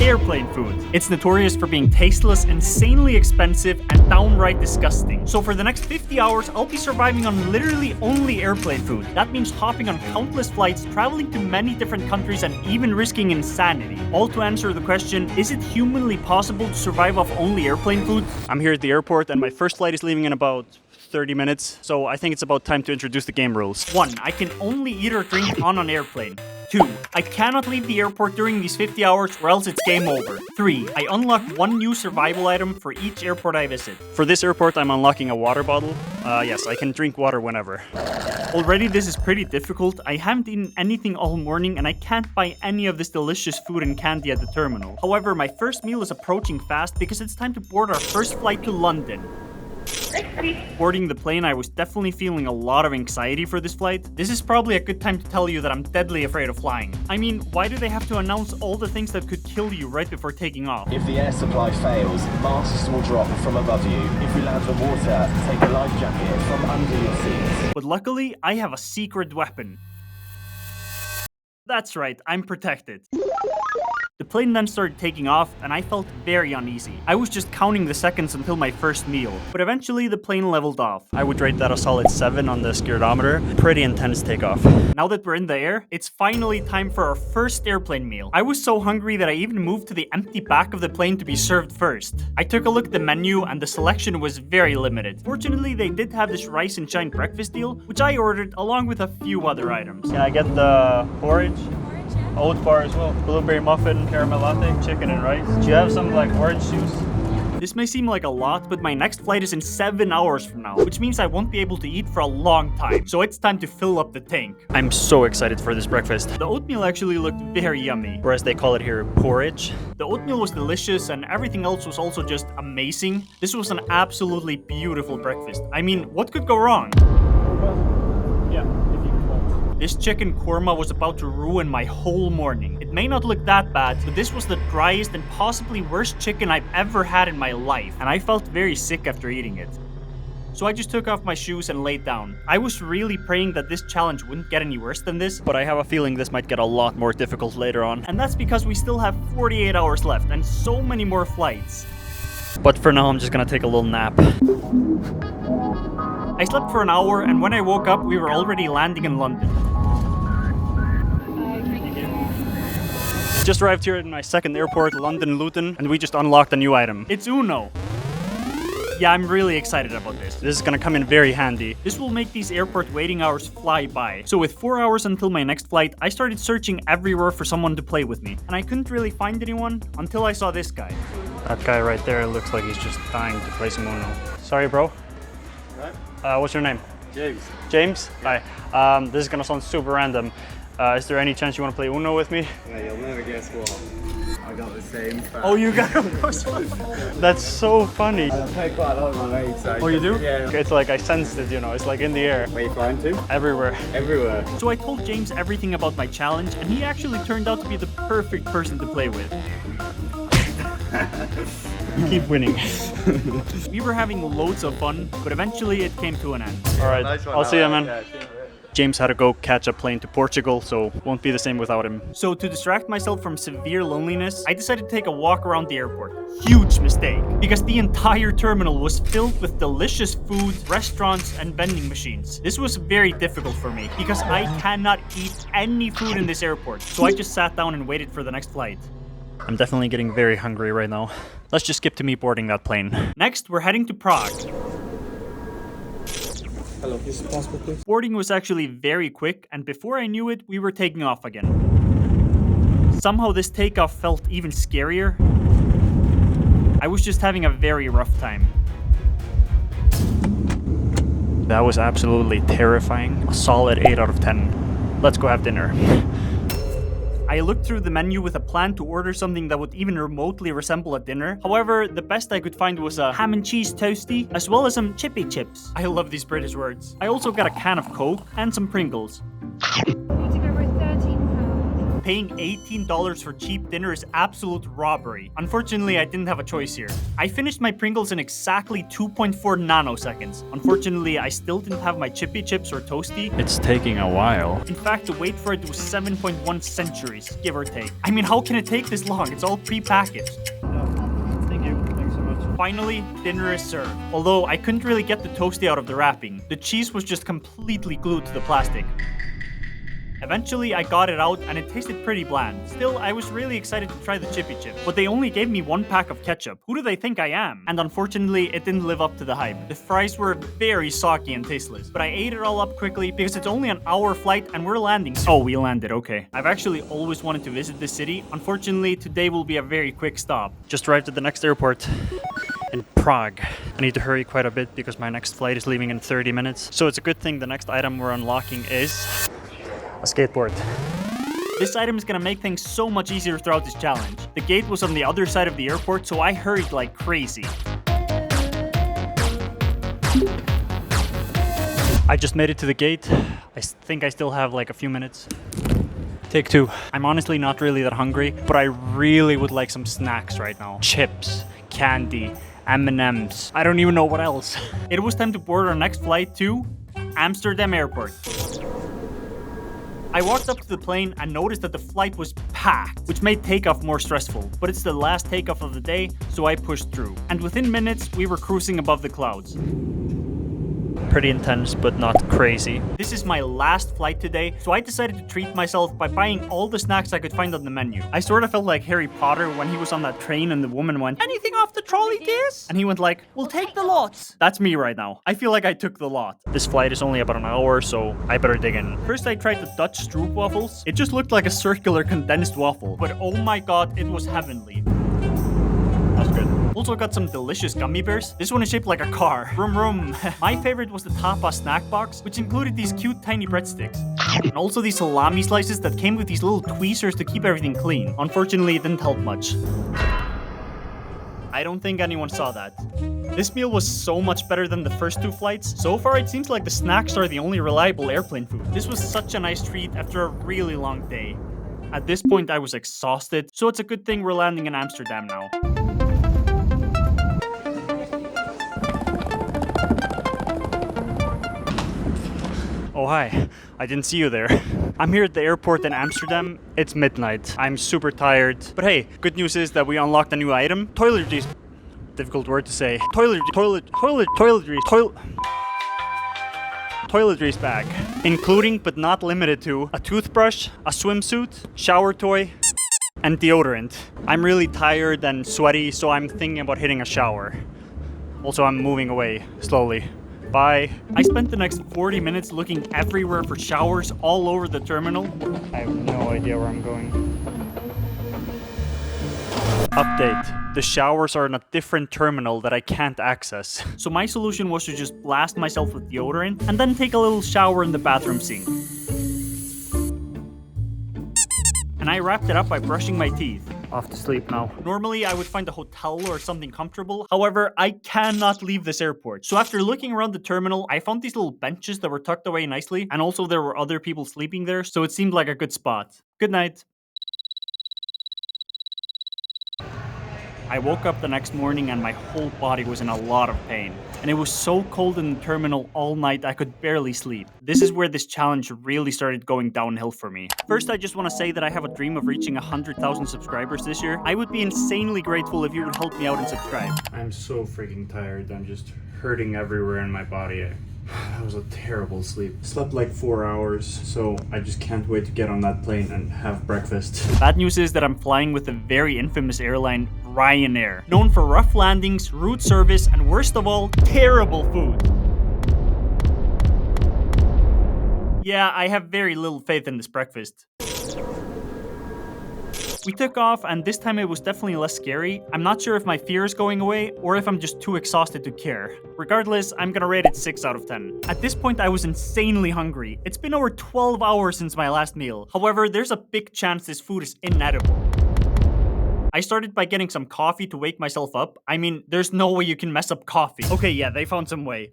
airplane food. It's notorious for being tasteless, insanely expensive, and downright disgusting. So for the next 50 hours, I'll be surviving on literally only airplane food. That means hopping on countless flights, traveling to many different countries, and even risking insanity. All to answer the question, is it humanly possible to survive off only airplane food? I'm here at the airport and my first flight is leaving in about 30 minutes, so I think it's about time to introduce the game rules. 1. I can only eat or drink on an airplane. 2. I cannot leave the airport during these 50 hours or else it's game over. 3. I unlock one new survival item for each airport I visit. For this airport, I'm unlocking a water bottle. Yes, I can drink water whenever. Already this is pretty difficult. I haven't eaten anything all morning and I can't buy any of this delicious food and candy at the terminal. However, my first meal is approaching fast because it's time to board our first flight to London. Boarding the plane, I was definitely feeling a lot of anxiety for this flight. This is probably a good time to tell you that I'm deadly afraid of flying. I mean, why do they have to announce all the things that could kill you right before taking off? If the air supply fails, masks will drop from above you. If we land on water, take a life jacket from under your seat. But luckily, I have a secret weapon. That's right, I'm protected. The plane then started taking off and I felt very uneasy. I was just counting the seconds until my first meal, but eventually the plane leveled off. I would rate that a solid 7 on the scaredometer. Pretty intense takeoff. Now that we're in the air, it's finally time for our first airplane meal. I was so hungry that I even moved to the empty back of the plane to be served first. I took a look at the menu and the selection was very limited. Fortunately, they did have this rice and shine breakfast deal, which I ordered along with a few other items. Can I get the porridge? Oat bar as well. Blueberry muffin, caramel latte, chicken and rice. Do you have some like orange juice? This may seem like a lot, but my next flight is in 7 hours from now, which means I won't be able to eat for a long time. So it's time to fill up the tank. I'm so excited for this breakfast. The oatmeal actually looked very yummy, or as they call it here, porridge. The oatmeal was delicious and everything else was also just amazing. This was an absolutely beautiful breakfast. I mean, what could go wrong? This chicken korma was about to ruin my whole morning. It may not look that bad, but this was the driest and possibly worst chicken I've ever had in my life, and I felt very sick after eating it. So I just took off my shoes and laid down. I was really praying that this challenge wouldn't get any worse than this, but I have a feeling this might get a lot more difficult later on. And that's because we still have 48 hours left and so many more flights. But for now, I'm just gonna take a little nap. I slept for an hour, and when I woke up, we were already landing in London. Just arrived here at my second airport, London Luton, and we just unlocked a new item. It's Uno. Yeah, I'm really excited about this. This is gonna come in very handy. This will make these airport waiting hours fly by. So with 4 hours until my next flight, I started searching everywhere for someone to play with me. And I couldn't really find anyone until I saw this guy. That guy right there looks like he's just dying to play some Uno. Sorry, bro. What's your name? James. James? Yeah. Hi. This is gonna sound super random. Is there any chance you want to play Uno with me? Yeah, you'll never guess what. I got the same. Oh, you got it? That's so funny. I play quite a lot with my mates. So oh, you do? Yeah. It's like I sensed it, you know, it's like in the air. Where are you flying to? Everywhere. Everywhere. So I told James everything about my challenge, and he actually turned out to be the perfect person to play with. Keep winning. We were having loads of fun, but eventually it came to an end. All right, nice one, I'll see you, man. Yeah, James had to go catch a plane to Portugal, so won't be the same without him. So to distract myself from severe loneliness, I decided to take a walk around the airport. Huge mistake, because the entire terminal was filled with delicious food, restaurants, and vending machines. This was very difficult for me, because I cannot eat any food in this airport. So I just sat down and waited for the next flight. I'm definitely getting very hungry right now. Let's just skip to me boarding that plane. Next, we're heading to Prague. Hello, is it possible, please? Boarding was actually very quick, and before I knew it, we were taking off again. Somehow this takeoff felt even scarier. I was just having a very rough time. That was absolutely terrifying. A solid 8 out of 10. Let's go have dinner. I looked through the menu with a plan to order something that would even remotely resemble a dinner. However, the best I could find was a ham and cheese toastie, as well as some chippy chips. I love these British words. I also got a can of Coke and some Pringles. paying $18 for cheap dinner is absolute robbery. Unfortunately, I didn't have a choice here. I finished my Pringles in exactly 2.4 nanoseconds. Unfortunately, I still didn't have my chippy chips or toasty. It's taking a while. In fact, the wait for it was 7.1 centuries, give or take. I mean, how can it take this long? It's all pre-packaged. Thank you. Thanks so much. Finally, dinner is served. Although I couldn't really get the toasty out of the wrapping. The cheese was just completely glued to the plastic. Eventually, I got it out and it tasted pretty bland. Still, I was really excited to try the chippy chip, but they only gave me 1 pack of ketchup. Who do they think I am? And unfortunately, it didn't live up to the hype. The fries were very soggy and tasteless, but I ate it all up quickly because it's only an hour flight and we're landing soon. Oh, we landed, okay. I've actually always wanted to visit this city. Unfortunately, today will be a very quick stop. Just arrived at the next airport in Prague. I need to hurry quite a bit because my next flight is leaving in 30 minutes. So it's a good thing the next item we're unlocking is a skateboard. This item is gonna make things so much easier throughout this challenge. The gate was on the other side of the airport, so I hurried like crazy. I just made it to the gate. I think I still have like a few minutes. Take 2. I'm honestly not really that hungry, but I really would like some snacks right now. Chips, candy, M&Ms. I don't even know what else. It was time to board our next flight to Amsterdam airport. I walked up to the plane and noticed that the flight was packed, which made takeoff more stressful, but it's the last takeoff of the day, so I pushed through. And within minutes, we were cruising above the clouds. Pretty intense, but not crazy. This is my last flight today, so I decided to treat myself by buying all the snacks I could find on the menu. I sort of felt like Harry Potter when he was on that train and the woman went, "Anything off the trolley, dears?" And he went like, "We'll take the lot." That's me right now. I feel like I took the lot. This flight is only about an hour, so I better dig in. First I tried the Dutch stroop waffles. It just looked like a circular condensed waffle, but oh my god, it was heavenly. That's good. Also got some delicious gummy bears. This one is shaped like a car. Vroom vroom. My favorite was the tapa snack box, which included these cute tiny breadsticks. And also these salami slices that came with these little tweezers to keep everything clean. Unfortunately, it didn't help much. I don't think anyone saw that. This meal was so much better than the first 2 flights. So far, it seems like the snacks are the only reliable airplane food. This was such a nice treat after a really long day. At this point, I was exhausted, so it's a good thing we're landing in Amsterdam now. Oh, hi. I didn't see you there. I'm here at the airport in Amsterdam. It's midnight. I'm super tired. But hey, good news is that we unlocked a new item. Toiletries. Difficult word to say. Toiletries bag. Including, but not limited to, a toothbrush, a swimsuit, shower toy, and deodorant. I'm really tired and sweaty, so I'm thinking about hitting a shower. Also, I'm moving away slowly. Bye. I spent the next 40 minutes looking everywhere for showers all over the terminal. I have no idea where I'm going. Update. The showers are in a different terminal that I can't access. So my solution was to just blast myself with deodorant and then take a little shower in the bathroom sink. And I wrapped it up by brushing my teeth. Off to sleep now. Normally, I would find a hotel or something comfortable. However, I cannot leave this airport. So after looking around the terminal, I found these little benches that were tucked away nicely. And also there were other people sleeping there, so it seemed like a good spot. Good night. I woke up the next morning and my whole body was in a lot of pain. And it was so cold in the terminal all night I could barely sleep. This is where this challenge really started going downhill for me. First, I just want to say that I have a dream of reaching 100,000 subscribers this year. I would be insanely grateful if you would help me out and subscribe. I'm so freaking tired. I'm just hurting everywhere in my body. That was a terrible sleep. Slept like 4 hours, so I just can't wait to get on that plane and have breakfast. Bad news is that I'm flying with the very infamous airline Ryanair, known for rough landings, rude service, and worst of all, terrible food. Yeah, I have very little faith in this breakfast. We took off, and this time it was definitely less scary. I'm not sure if my fear is going away, or if I'm just too exhausted to care. Regardless, I'm gonna rate it 6 out of 10. At this point, I was insanely hungry. It's been over 12 hours since my last meal. However, there's a big chance this food is inedible. I started by getting some coffee to wake myself up. I mean, there's no way you can mess up coffee. Okay, yeah, they found some way.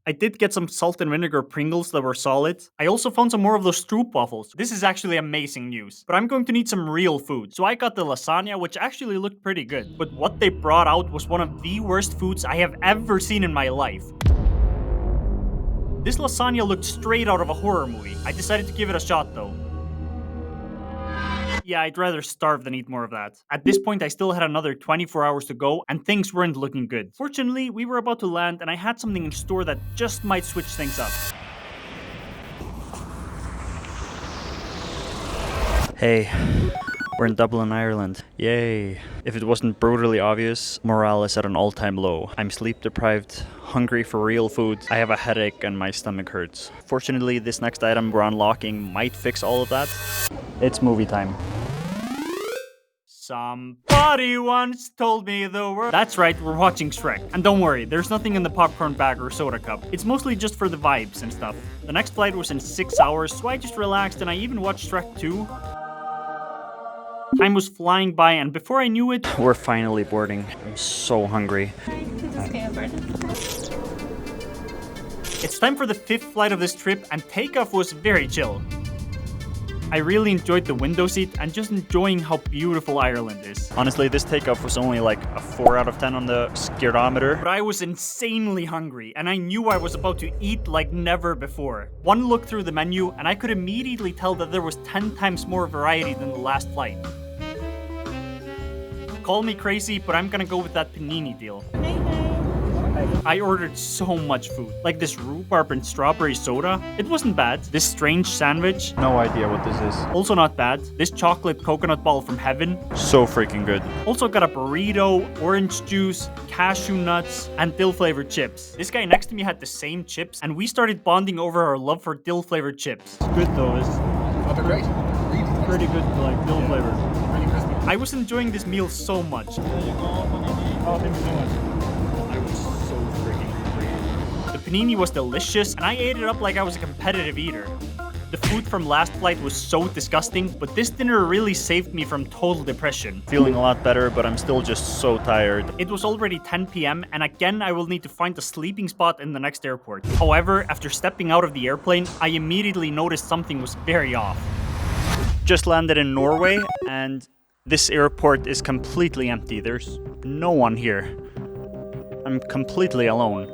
I did get some salt and vinegar Pringles that were solid. I also found some more of those Stroop waffles. This is actually amazing news. But I'm going to need some real food. So I got the lasagna, which actually looked pretty good. But what they brought out was one of the worst foods I have ever seen in my life. This lasagna looked straight out of a horror movie. I decided to give it a shot though. Yeah, I'd rather starve than eat more of that. At this point, I still had another 24 hours to go, and things weren't looking good. Fortunately, we were about to land, and I had something in store that just might switch things up. Hey, we're in Dublin, Ireland. Yay. If it wasn't brutally obvious, morale is at an all-time low. I'm sleep deprived, hungry for real food. I have a headache and my stomach hurts. Fortunately, this next item we're unlocking might fix all of that. It's movie time. Somebody once told me the word. That's right, we're watching Shrek. And don't worry, there's nothing in the popcorn bag or soda cup. It's mostly just for the vibes and stuff. The next flight was in 6 hours, so I just relaxed and I even watched Shrek 2. Time was flying by, and before I knew it, we're finally boarding. I'm so hungry. It's time for the 5th flight of this trip, and takeoff was very chill. I really enjoyed the window seat and just enjoying how beautiful Ireland is. Honestly, this takeoff was only like a 4 out of 10 on the scaredometer. But I was insanely hungry, and I knew I was about to eat like never before. One look through the menu, and I could immediately tell that there was 10 times more variety than the last flight. Call me crazy, but I'm gonna go with that panini deal. I ordered so much food, like this rhubarb and strawberry soda. It wasn't bad. This strange sandwich. No idea what this is. Also not bad. This chocolate coconut ball from heaven. So freaking good. Also got a burrito, orange juice, cashew nuts, and dill-flavored chips. This guy next to me had the same chips, and we started bonding over our love for dill-flavored chips. It's good though. It's they're great. Really pretty good, like dill flavor. Really crispy. I was enjoying this meal so much. Oh, thank you so much. I was so freaking hungry. The panini was delicious, and I ate it up like I was a competitive eater. The food from last flight was so disgusting, but this dinner really saved me from total depression. Feeling a lot better, but I'm still just so tired. It was already 10 p.m. and again I will need to find a sleeping spot in the next airport. However, after stepping out of the airplane, I immediately noticed something was very off. Just landed in Norway, and this airport is completely empty. There's no one here. I'm completely alone.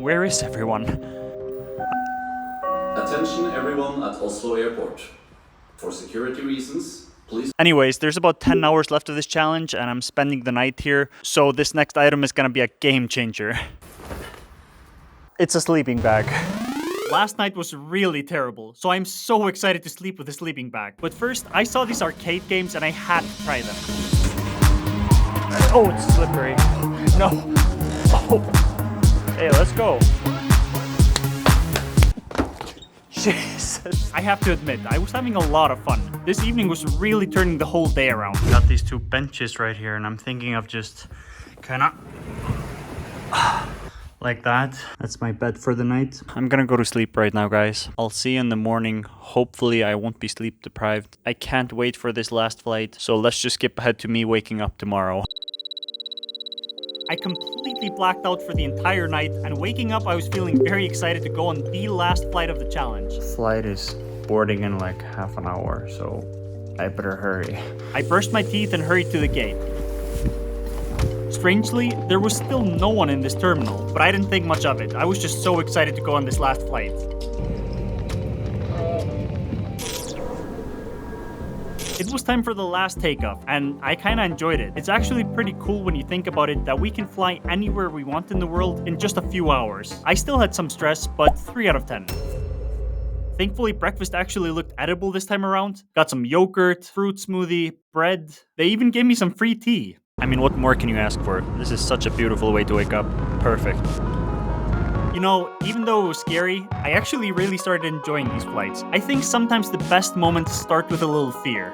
Where is everyone? Attention everyone at Oslo Airport. For security reasons, please... Anyways, there's about 10 hours left of this challenge, and I'm spending the night here, so this next item is gonna be a game changer. It's a sleeping bag. Last night was really terrible, so I'm so excited to sleep with a sleeping bag. But first, I saw these arcade games and I had to try them. Oh, it's slippery. No. Oh. Hey, let's go. Jesus. I have to admit, I was having a lot of fun. This evening was really turning the whole day around. Got these two benches right here, and I'm thinking of just kinda like that. That's my bed for the night. I'm gonna go to sleep right now, guys. I'll see you in the morning. Hopefully I won't be sleep deprived. I can't wait for this last flight, so let's just skip ahead to me waking up tomorrow. I completely blacked out for the entire night, and waking up I was feeling very excited to go on the last flight of the challenge. Flight is boarding in like half an hour, so I better hurry. I brushed my teeth and hurried to the gate. Strangely, there was still no one in this terminal, but I didn't think much of it. I was just so excited to go on this last flight. It was time for the last takeoff, and I kinda enjoyed it. It's actually pretty cool when you think about it that we can fly anywhere we want in the world in just a few hours. I still had some stress, but 3 out of 10. Thankfully, breakfast actually looked edible this time around. Got some yogurt, fruit smoothie, bread. They even gave me some free tea. I mean, what more can you ask for? This is such a beautiful way to wake up. Perfect. You know, even though it was scary, I actually really started enjoying these flights. I think sometimes the best moments start with a little fear.